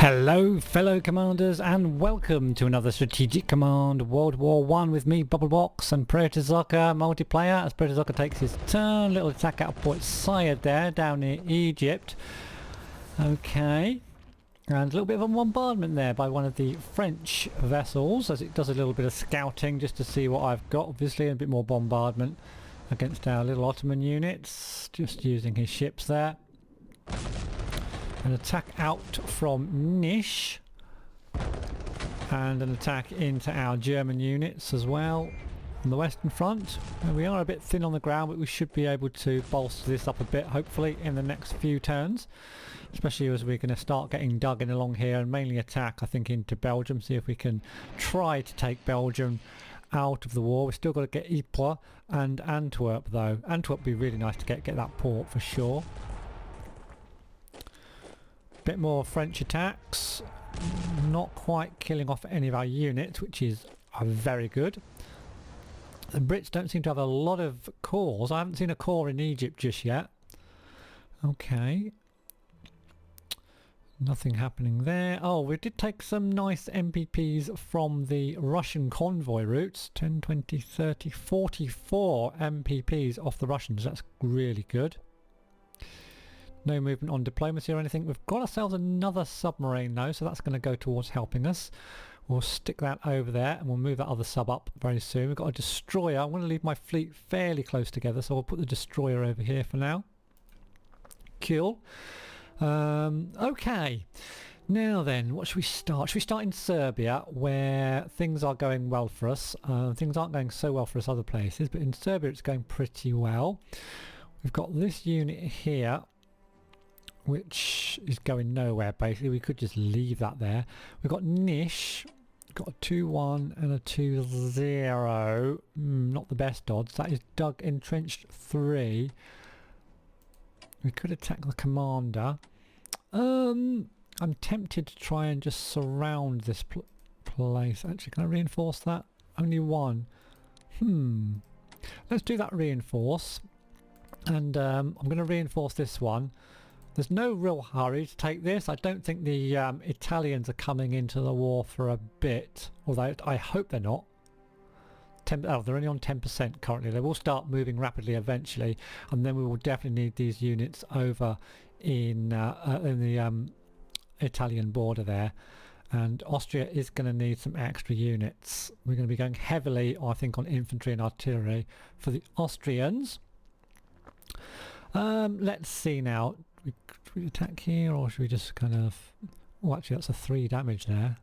Hello fellow commanders and welcome to another Strategic Command World War I with me, Bubblebox, and Protozzocker multiplayer as Protozzocker takes his turn. Little attack out of Port Said there down near Egypt. Okay, and a little bit of a bombardment there by one of the French vessels as it does a little bit of scouting just to see what I've got, obviously, and a bit more bombardment against our little Ottoman units, just using his ships there. An attack out from Nish and an attack into our German units as well on the Western Front. And we are a bit thin on the ground, but we should be able to bolster this up a bit hopefully in the next few turns, especially as we're going to start getting dug in along here and mainly attack, I think, into Belgium. See if we can try to take Belgium out of the war. We've still got to get Ypres and Antwerp though. Antwerp would be really nice to get that port for sure. Bit more French attacks, not quite killing off any of our units, which is very good. The Brits don't seem to have a lot of cores. I haven't seen a core in Egypt just yet. Okay. Nothing happening there. Oh, we did take some nice MPPs from the Russian convoy routes. 10, 20, 30, 44 MPPs off the Russians. That's really good. No movement on diplomacy or anything. We've got ourselves another submarine though, so that's going to go towards helping us. We'll stick that over there and we'll move that other sub up very soon. We've got a destroyer. I want to leave my fleet fairly close together, so we'll put the destroyer over here for now. Cool. Okay. Now then, what should we start? Should we start in Serbia, where things are going well for us? Things aren't going so well for us other places, but in Serbia it's going pretty well. We've got this unit here, which is going nowhere basically. We could just leave that there. We've got Nish, got a 2-1 and a 2-0. Not the best odds. That is Dug Entrenched 3. We could attack the commander. I'm tempted to try and just surround this place. Actually, can I reinforce that? Only one. Let's do that reinforce. And I'm going to reinforce this one. There's no real hurry to take this. I don't think the Italians are coming into the war for a bit, although I hope they're not. Oh, they're only on 10% currently. They will start moving rapidly eventually, and then we will definitely need these units over in the Italian border there. And Austria is going to need some extra units. We're going to be going heavily, I think, on infantry and artillery for the Austrians. Let's see now. Should we attack here, or should we just kind of... Oh, actually that's a 3 damage there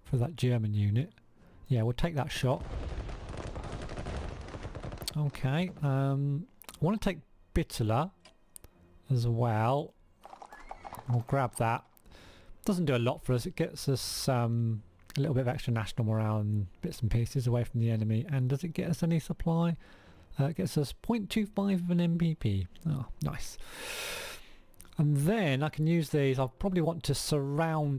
for that German unit. Yeah, we'll take that shot. Okay, I want to take Bitola as well. We'll grab that. Doesn't do a lot for us. It gets us a little bit of extra national morale and bits and pieces away from the enemy. And does it get us any supply? It gets us 0.25 of an MPP. Oh, nice. And then I can use these. I'll probably want to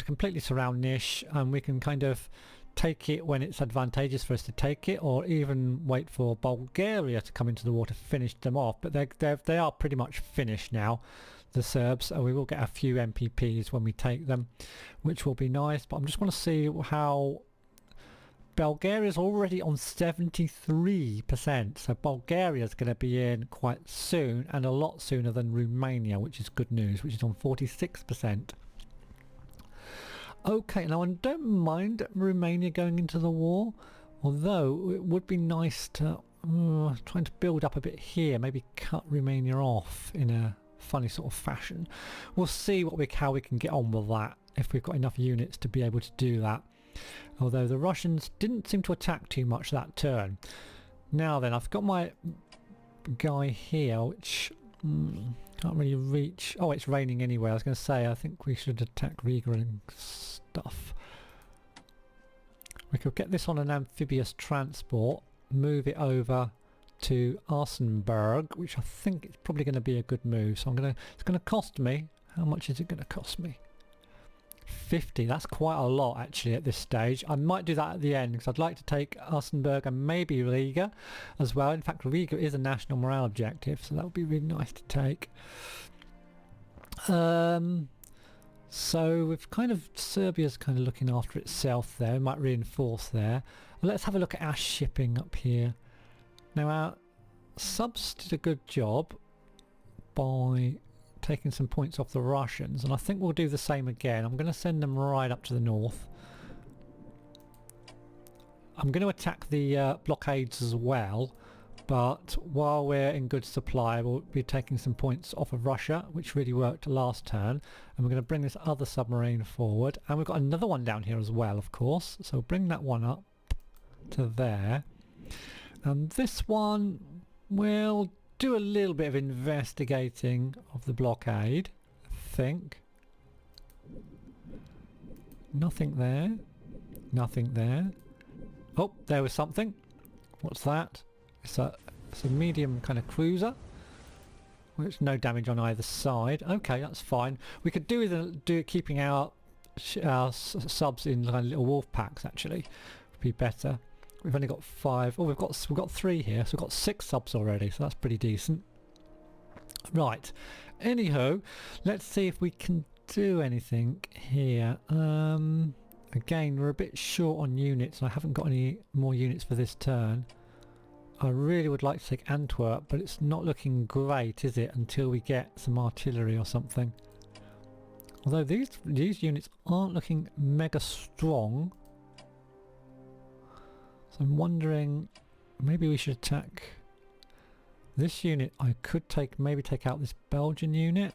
completely surround Nish, and we can kind of take it when it's advantageous for us to take it, or even wait for Bulgaria to come into the war to finish them off. But they are pretty much finished now, the Serbs, and we will get a few MPPs when we take them, which will be nice. But I just want to see how... Bulgaria's already on 73%, so Bulgaria's going to be in quite soon, and a lot sooner than Romania, which is good news, which is on 46%. Okay, now I don't mind Romania going into the war, although it would be nice to trying to build up a bit here, maybe cut Romania off in a funny sort of fashion. We'll see how we can get on with that, if we've got enough units to be able to do that. Although the Russians didn't seem to attack too much that turn. Now then, I've got my guy here, which can't really reach. Oh, it's raining anyway. I was going to say, I think we should attack Riga and stuff. We could get this on an amphibious transport, move it over to Arsenberg, which I think is probably going to be a good move. So it's going to cost me. How much is it going to cost me? 50. That's quite a lot actually at this stage. I might do that at the end because I'd like to take Arsenberg and maybe Riga as well. In fact, Riga is a national morale objective, so that would be really nice to take. So we've kind of, Serbia's kind of looking after itself there. We might reinforce there. Well, let's have a look at our shipping up here. Now our subs did a good job by taking some points off the Russians, and I think we'll do the same again. I'm going to send them right up to the north. I'm going to attack the blockades as well, but while we're in good supply we'll be taking some points off of Russia, which really worked last turn, and we're going to bring this other submarine forward, and we've got another one down here as well, of course, so bring that one up to there, and this one will do a little bit of investigating of the blockade, I think. Nothing there, nothing there. Oh, there was something. What's that? It's a medium kind of cruiser, which no damage on either side. Okay, that's fine. We could do keeping our subs in like little wolf packs. Actually, would be better. We've only got 5. Oh, we've got 3 here, so we've got 6 subs already. So that's pretty decent. Right. Anyhow, let's see if we can do anything here. Again, we're a bit short on units. I haven't got any more units for this turn. I really would like to take Antwerp, but it's not looking great, is it, until we get some artillery or something. Although these units aren't looking mega strong. So I'm wondering, maybe we should attack this unit. I could maybe take out this Belgian unit.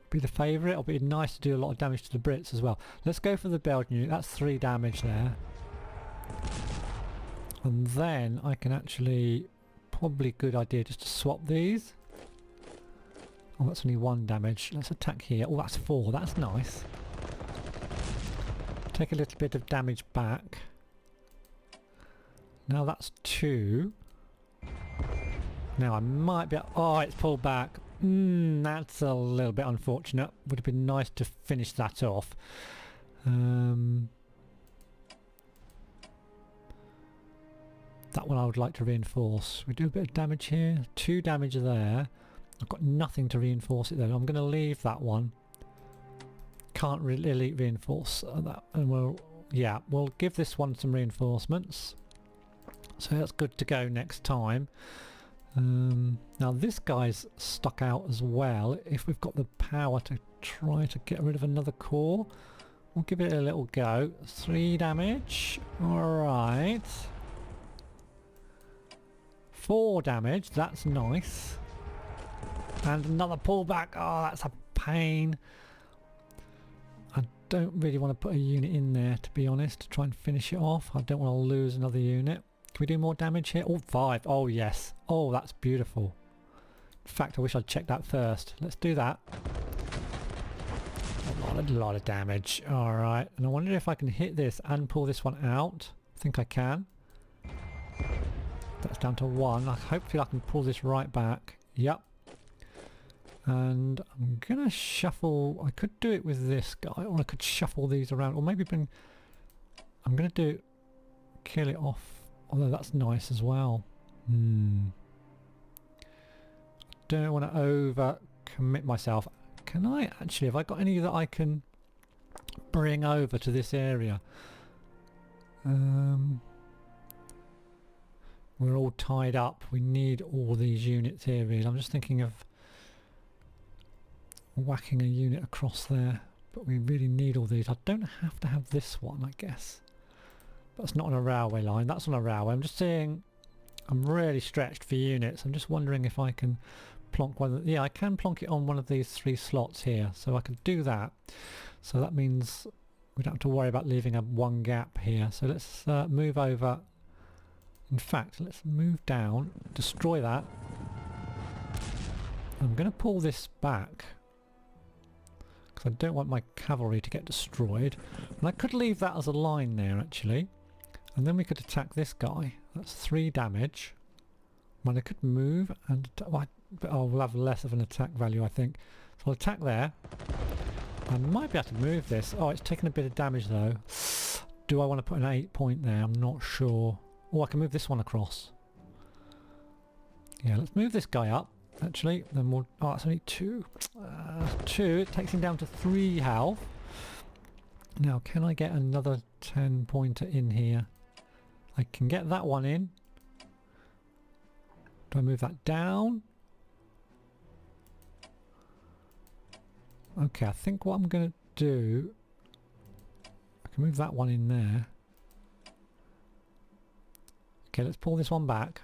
Be the favourite. It'll be nice to do a lot of damage to the Brits as well. Let's go for the Belgian unit. That's 3 damage there. And then I can actually, probably a good idea just to swap these. Oh, that's only 1 damage. Let's attack here. Oh, that's 4. That's nice. Take a little bit of damage back. Now that's 2. Now I might be... Oh, it's pulled back. That's a little bit unfortunate. Would have been nice to finish that off. That one I would like to reinforce. We do a bit of damage here. 2 damage there. I've got nothing to reinforce it though. I'm going to leave that one. Can't really reinforce that. And we'll give this one some reinforcements. So that's good to go next time. Now this guy's stuck out as well. If we've got the power to try to get rid of another core, we'll give it a little go. 3 damage. Alright. 4 damage. That's nice. And another pullback. Oh, that's a pain. I don't really want to put a unit in there, to be honest, to try and finish it off. I don't want to lose another unit. Can we do more damage here? Oh, 5. Oh, yes. Oh, that's beautiful. In fact, I wish I'd checked that first. Let's do that. A lot of damage. Alright. And I wonder if I can hit this and pull this one out. I think I can. That's down to 1. Hopefully I can pull this right back. Yep. And I'm going to shuffle... I could do it with this guy, or I could shuffle these around, or maybe bring... I'm going to do... Kill it off. Although that's nice as well. Don't want to over commit myself. Can I actually, have I got any that I can bring over to this area? We're all tied up. We need all these units here really. I'm just thinking of whacking a unit across there. But we really need all these. I don't have to have this one, I guess. That's not on a railway line, that's on a railway. I'm just saying I'm really stretched for units. I'm just wondering if I can plonk one. Yeah, I can plonk it on one of these 3 slots here, so I can do that. So that means we don't have to worry about leaving a 1 gap here. So let's move over. In fact, let's move down, destroy that. I'm going to pull this back because I don't want my cavalry to get destroyed. And I could leave that as a line there actually. And then we could attack this guy. That's 3 damage. Well, I could move and... we'll have less of an attack value, I think. So I'll attack there. I might be able to move this. Oh, it's taken a bit of damage though. Do I want to put an 8 point there? I'm not sure. Oh, I can move this one across. Yeah, let's move this guy up. actually. Then we'll... Oh, it's only 2. 2. It takes him down to 3 health. Now, can I get another 10 pointer in here? I can get that one in. Do I move that down? Okay, I think what I'm going to do... I can move that one in there. Okay, let's pull this one back.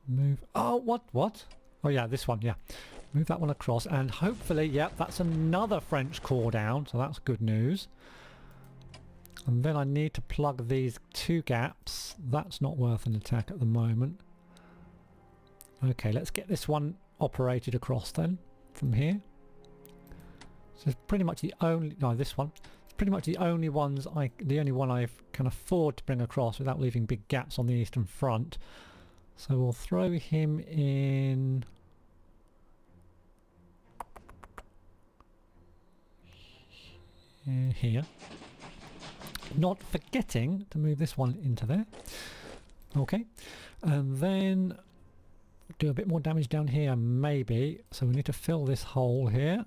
Move... Oh, what? Oh yeah, this one, yeah. Move that one across and hopefully, yep, that's another French core down, so that's good news. And then I need to plug these 2 gaps. That's not worth an attack at the moment. Okay, let's get this one operated across then, from here. So it's pretty much the only... No, this one. It's pretty much the only one I can afford to bring across without leaving big gaps on the eastern front. So we'll throw him in... here. Not forgetting to move this one into there. Okay. And then do a bit more damage down here, maybe. So we need to fill this hole here.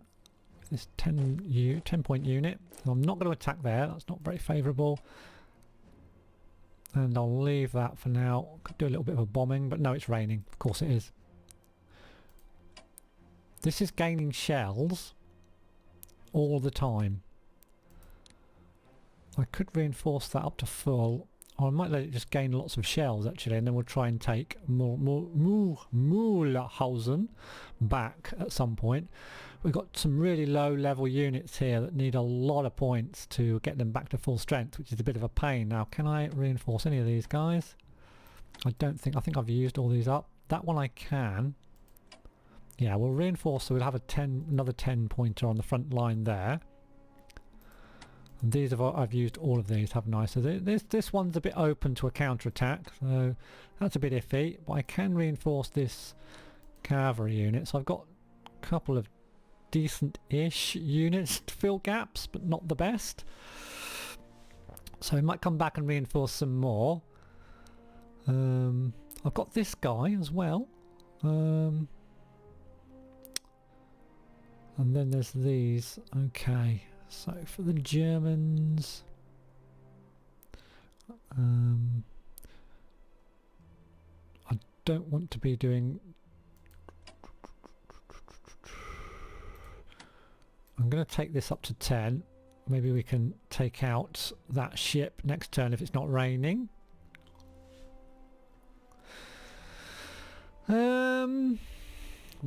This 10 point unit. So I'm not going to attack there. That's not very favourable. And I'll leave that for now. Could do a little bit of a bombing, but no, it's raining. Of course it is. This is gaining shells all the time. I could reinforce that up to full, or I might let it just gain lots of shells actually, and then we'll try and take Mühlhausen back at some point. We've got some really low level units here that need a lot of points to get them back to full strength, which is a bit of a pain. Now, can I reinforce any of these guys? I think I've used all these up. That one I can. Yeah, we'll reinforce, so we'll have another 10 pointer on the front line there. And these I've used all of these, haven't I? So this one's a bit open to a counter-attack, so that's a bit iffy. But I can reinforce this cavalry unit, so I've got a couple of decent-ish units to fill gaps, but not the best. So we might come back and reinforce some more. I've got this guy as well. And then there's these. Okay. So for the Germans, I don't want to be doing... I'm going to take this up to 10. Maybe we can take out that ship next turn if it's not raining. I'm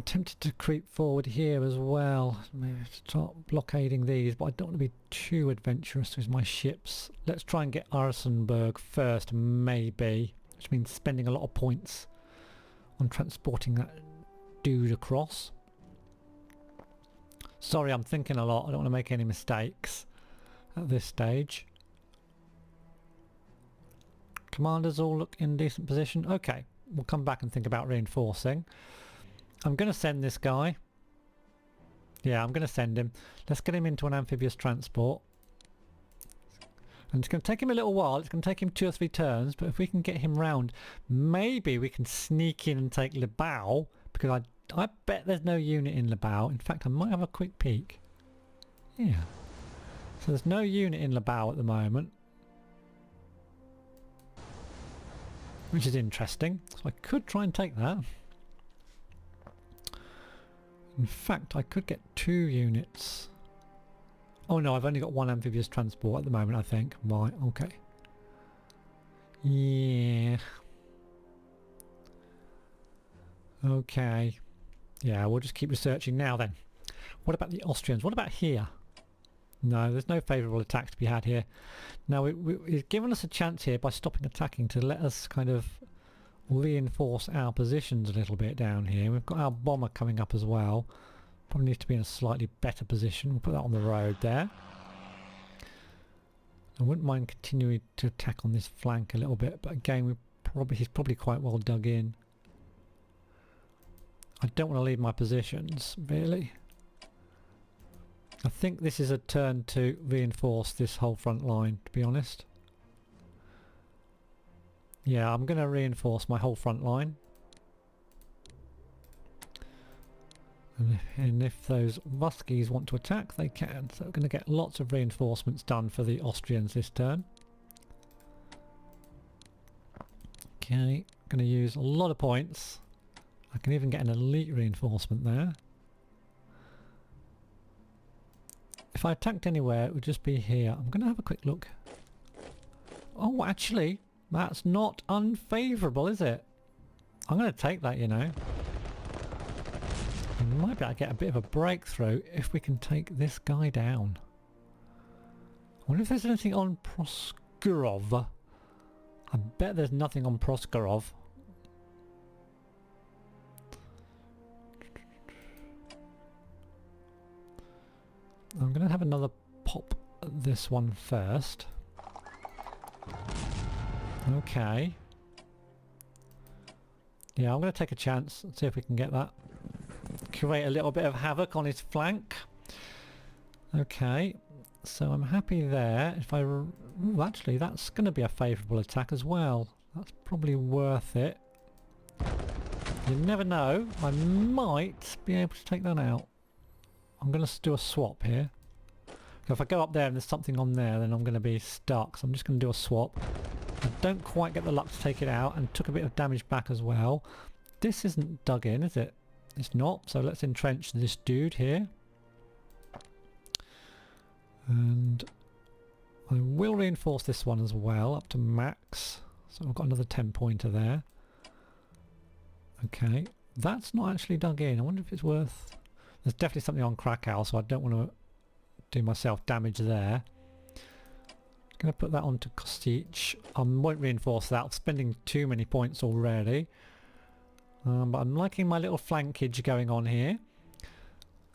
tempted to creep forward here as well. Maybe start blockading these, but I don't want to be too adventurous with my ships. Let's try and get Arsenberg first, maybe. Which means spending a lot of points on transporting that dude across. Sorry, I'm thinking a lot. I don't want to make any mistakes at this stage. Commanders all look in decent position. Okay, we'll come back and think about reinforcing. I'm going to send this guy. Yeah, I'm going to send him. Let's get him into an amphibious transport. And it's going to take him a little while. It's going to take him 2 or 3 turns. But if we can get him round, maybe we can sneak in and take Libau. Because I bet there's no unit in Libau. In fact, I might have a quick peek. Yeah. So there's no unit in Libau at the moment. Which is interesting. So I could try and take that. In fact, I could get 2 units. Oh no, I've only got 1 amphibious transport at the moment, I think. Right, okay. Yeah. Okay. Yeah, we'll just keep researching now then. What about the Austrians? What about here? No, there's no favourable attacks to be had here. Now, it's given us a chance here by stopping attacking to let us kind of reinforce our positions a little bit down here. We've got our bomber coming up as well. Probably needs to be in a slightly better position. We'll put that on the road there. I wouldn't mind continuing to attack on this flank a little bit, but again, he's probably quite well dug in. I don't want to leave my positions, really. I think this is a turn to reinforce this whole front line, to be honest. Yeah, I'm going to reinforce my whole front line. And if those Muskies want to attack, they can. So we're going to get lots of reinforcements done for the Austrians this turn. Okay, going to use a lot of points. I can even get an elite reinforcement there. If I attacked anywhere, it would just be here. I'm going to have a quick look. Oh, actually, that's not unfavourable, is it? I'm going to take that, you know. We might be able to get a bit of a breakthrough if we can take this guy down. I wonder if there's anything on Proskurov. I bet there's nothing on Proskurov. I'm going to have another pop at this one first. Okay. Yeah, I'm going to take a chance and see if we can get that. Create a little bit of havoc on his flank. Okay, so I'm happy there. If I... Ooh, actually, that's going to be a favourable attack as well. That's probably worth it. You never know. I might be able to take that out. I'm going to do a swap here. If I go up there and there's something on there, then I'm going to be stuck. So I'm just going to do a swap. I don't quite get the luck to take it out and took a bit of damage back as well. This isn't dug in, is it? It's not, so let's entrench this dude here. And I will reinforce this one as well, up to max. So I've got another 10 pointer there. Okay, that's not actually dug in. I wonder if it's worth... There's definitely something on Krakow, so I don't want to do myself damage there. I'm going to put that onto Kostic. I won't reinforce that, I'm spending too many points already. But I'm liking my little flankage going on here.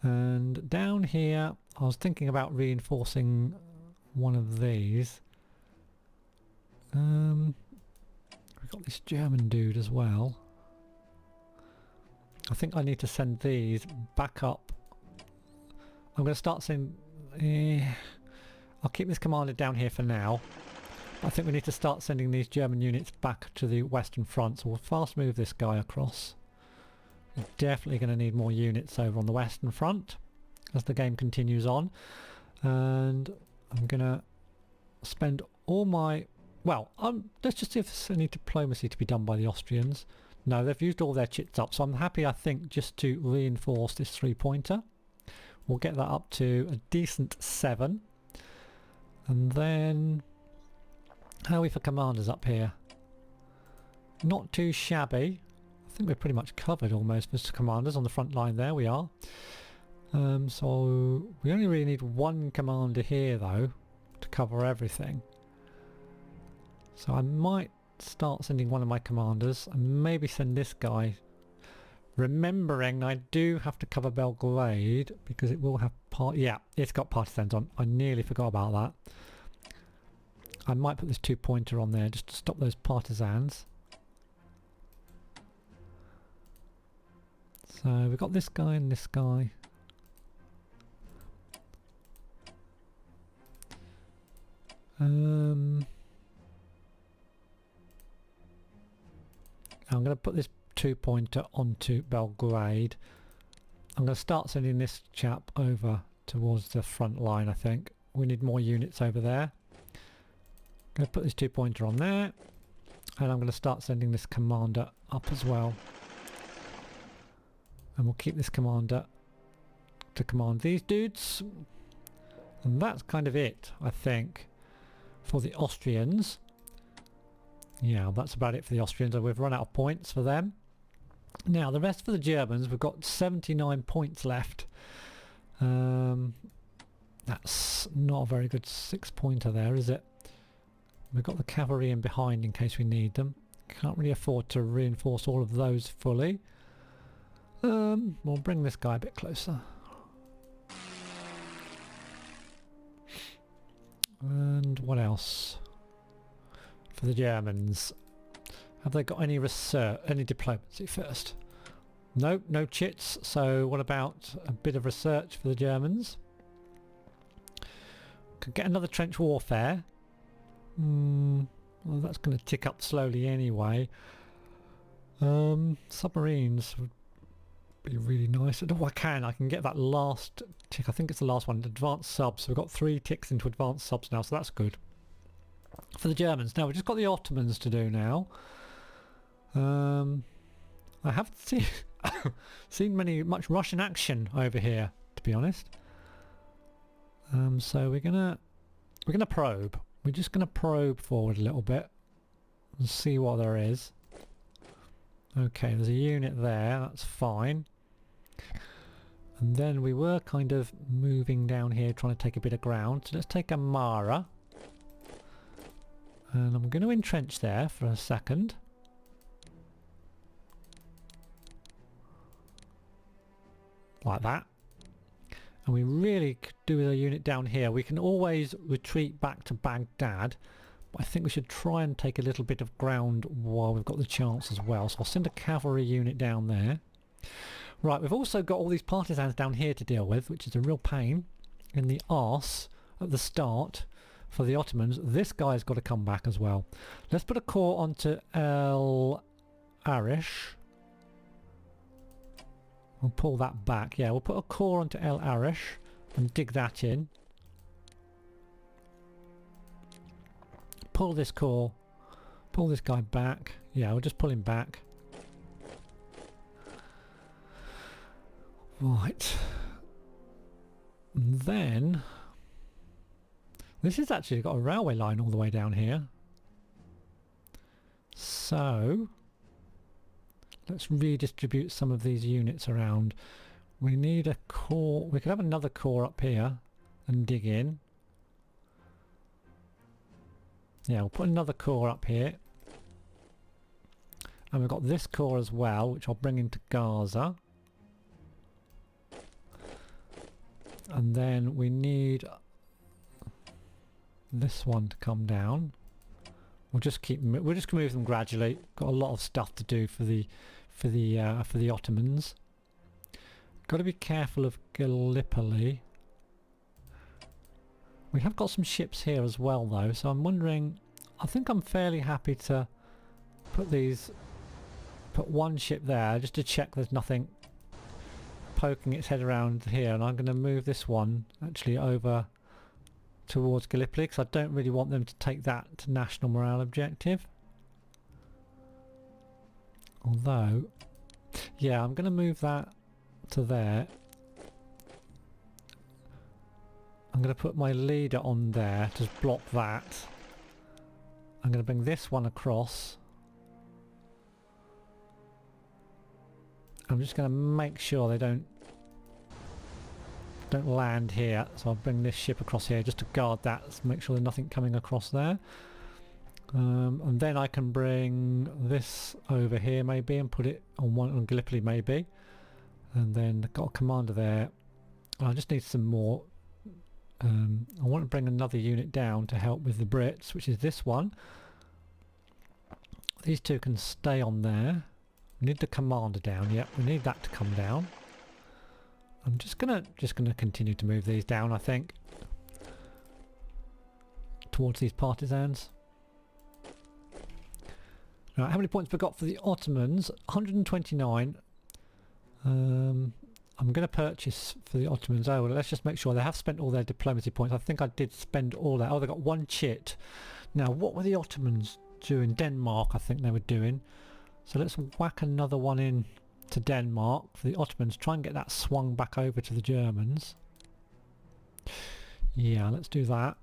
And down here, I was thinking about reinforcing one of these. We've got this German dude as well. I think I need to send these back up. I'm going to start sending... I'll keep this commander down here for now. I think we need to start sending these German units back to the Western Front, so we'll fast move this guy across. We're definitely going to need more units over on the Western Front as the game continues on. And I'm going to spend all my... Well, let's just see if there's any diplomacy to be done by the Austrians. No, they've used all their chits up, so I'm happy, I think, just to reinforce this 3-pointer. We'll get that up to a decent 7. And then... How are we for commanders up here? Not too shabby. I think we're pretty much covered almost with commanders on the front line there, we are. So we only really need one commander here though to cover everything. So I might start sending one of my commanders and maybe send this guy. Remembering I do have to cover Belgrade because it will have yeah, it's got partisans on. I nearly forgot about that. I might put this 2-pointer on there just to stop those partisans. So we've got this guy and this guy. I'm going to put this 2-pointer onto Belgrade. I'm going to start sending this chap over towards the front line, I think. We need more units over there. I'm going to put this 2-pointer on there. And I'm going to start sending this commander up as well. And we'll keep this commander to command these dudes. And that's kind of it, I think, for the Austrians. Yeah, that's about it for the Austrians. We've run out of points for them. Now, the rest for the Germans, we've got 79 points left. That's not a very good 6-pointer there, is it? We've got the cavalry in behind in case we need them. Can't really afford to reinforce all of those fully. We'll bring this guy a bit closer. And what else? For the Germans. Have they got any research, any diplomacy first? Nope, no chits. So what about a bit of research for the Germans? Could get another trench warfare. Well, that's going to tick up slowly anyway. Submarines. Be really nice. Oh, I can get that last tick. I think it's the last one, advanced subs. So we've got 3 ticks into advanced subs now, so that's good. For the Germans. Now we've just got the Ottomans to do now. I haven't seen much Russian action over here, to be honest. So we're gonna probe. We're just gonna probe forward a little bit and see what there is. Okay, there's a unit there, that's fine. And then we were kind of moving down here trying to take a bit of ground. So let's take a Mara. And I'm going to entrench there for a second. Like that. And we really could do with a unit down here. We can always retreat back to Baghdad. But I think we should try and take a little bit of ground while we've got the chance as well. So I'll send a cavalry unit down there. Right, we've also got all these partisans down here to deal with, which is a real pain in the arse at the start for the Ottomans. This guy's got to come back as well. Let's put a corps onto El Arish. We'll pull that back. Yeah, we'll put a corps onto El Arish and dig that in. Pull this corps. Pull this guy back. Yeah, we'll just pull him back. Right. And then this has actually got a railway line all the way down here. So let's redistribute some of these units around. We need a core. We could have another core up here and dig in. Yeah, we'll put another core up here. And we've got this core as well, which I'll bring into Gaza. And then we need this one to come down. We'll just move them gradually. Got a lot of stuff to do for the Ottomans. Got to be careful of Gallipoli. We have got some ships here as well though, so I'm wondering, I think I'm fairly happy to put one ship there just to check there's nothing poking its head around here, and I'm going to move this one actually over towards Gallipoli because I don't really want them to take that to national morale objective. Although, yeah, I'm going to move that to there. I'm going to put my leader on there to block that. I'm going to bring this one across. I'm just going to make sure they don't land here. So I'll bring this ship across here just to guard that, to make sure there's nothing coming across there. And then I can bring this over here maybe and put it on Gallipoli maybe. And then I've got a commander there. I just need some more. I want to bring another unit down to help with the Brits, which is this one. These two can stay on there. We need the commander down. Yep, we need that to come down. I'm just gonna continue to move these down, I think, towards these partisans. Right, how many points we got for the Ottomans? 129. I'm going to purchase for the Ottomans. Oh, well, let's just make sure they have spent all their diplomacy points. I think I did spend all that. Oh, they got one chit. Now, what were the Ottomans doing? Denmark, I think they were doing. So let's whack another one in to Denmark for the Ottomans. Try and get that swung back over to the Germans. Yeah, let's do that.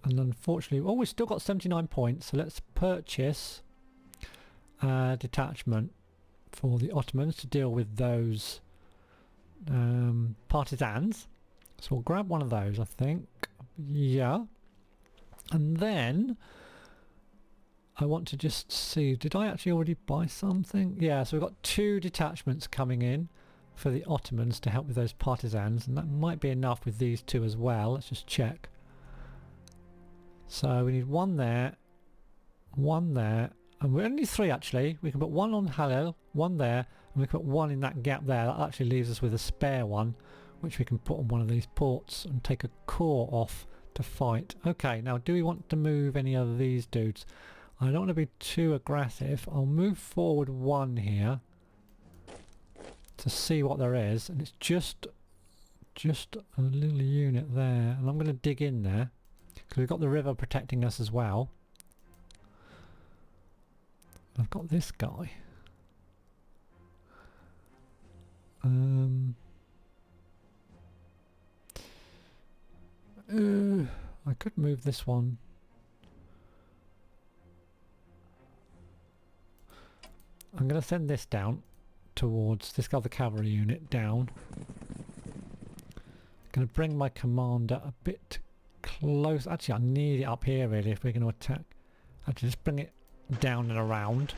And unfortunately, oh, we've still got 79 points. So let's purchase a detachment for the Ottomans to deal with those partisans. So we'll grab one of those, I think. Yeah. And then I want to just see, did I actually already buy something? Yeah, so we've got 2 detachments coming in for the Ottomans to help with those partisans, and that might be enough with these 2 as well. Let's just check. So we need one there, and we only need 3 actually. We can put one on Halil, one there, and we can put one in that gap there. That actually leaves us with a spare one, which we can put on one of these ports and take a corps off to fight. Okay, now do we want to move any of these dudes? I don't want to be too aggressive. I'll move forward one here. to see what there is, and it's just a little unit there, and I'm going to dig in there because we've got the river protecting us as well. I've got this guy. I could move this one. I'm going to send this down towards this other cavalry unit down. Going to bring my commander a bit close. Actually, I need it up here really if we're going to attack. Actually, just bring it down and around.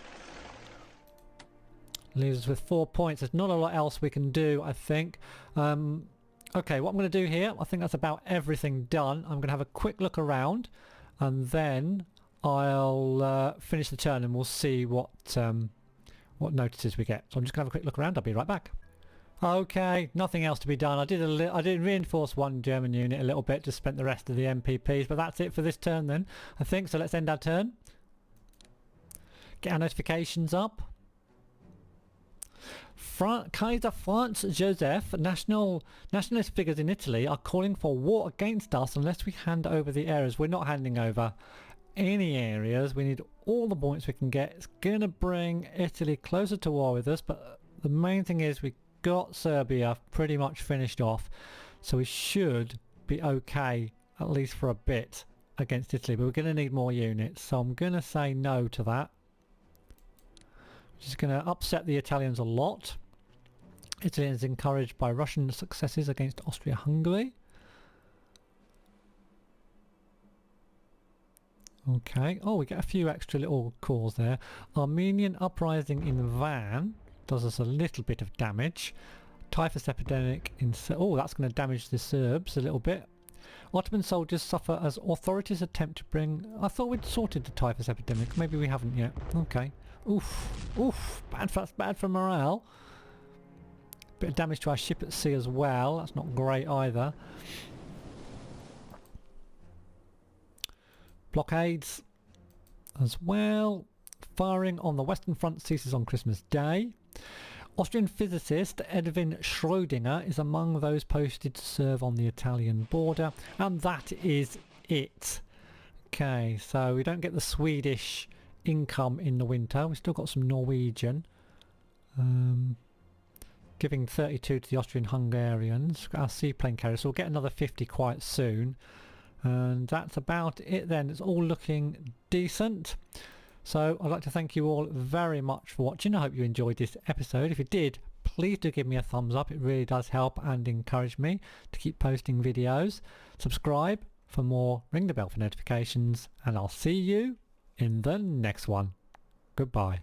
Leaves us with 4 points. There's not a lot else we can do, I think. Okay, what I'm going to do here, I think that's about everything done. I'm going to have a quick look around, and then I'll finish the turn and we'll see what notices we get. So I'm just going to have a quick look around. I'll be right back. Okay, nothing else to be done. I did reinforce one German unit a little bit, just spent the rest of the MPPs, but that's it for this turn then, I think. So let's end our turn. Get our notifications up. Kaiser Franz Joseph, nationalist figures in Italy are calling for war against us unless we hand over the areas. We're not handing over any areas. We need all the points we can get. It's going to bring Italy closer to war with us, but the main thing is we got Serbia pretty much finished off, so we should be okay at least for a bit against Italy, but we're going to need more units, so I'm going to say no to that. Which is going to upset the Italians a lot. Italy is encouraged by Russian successes against Austria-Hungary. Okay, oh, we get a few extra little calls there. Armenian uprising in Van does us a little bit of damage. Typhus epidemic in... oh, that's going to damage the Serbs a little bit. Ottoman soldiers suffer as authorities attempt to bring... I thought we'd sorted the typhus epidemic. Maybe we haven't yet. Okay. Oof. Oof. That's bad for morale. Bit of damage to our ship at sea as well. That's not great either. Blockades as well. Firing on the Western Front ceases on Christmas Day. Austrian physicist Edwin Schrödinger is among those posted to serve on the Italian border, and that is it. Okay, so we don't get the Swedish income in the winter. We've still got some Norwegian. Giving 32 to the Austrian-Hungarians. Our seaplane carriers, so we'll get another 50 quite soon. And that's about it then. It's all looking decent. So I'd like to thank you all very much for watching. I hope you enjoyed this episode. If you did, please do give me a thumbs up. It really does help and encourage me to keep posting videos. Subscribe for more, ring the bell for notifications, and I'll see you in the next one. Goodbye.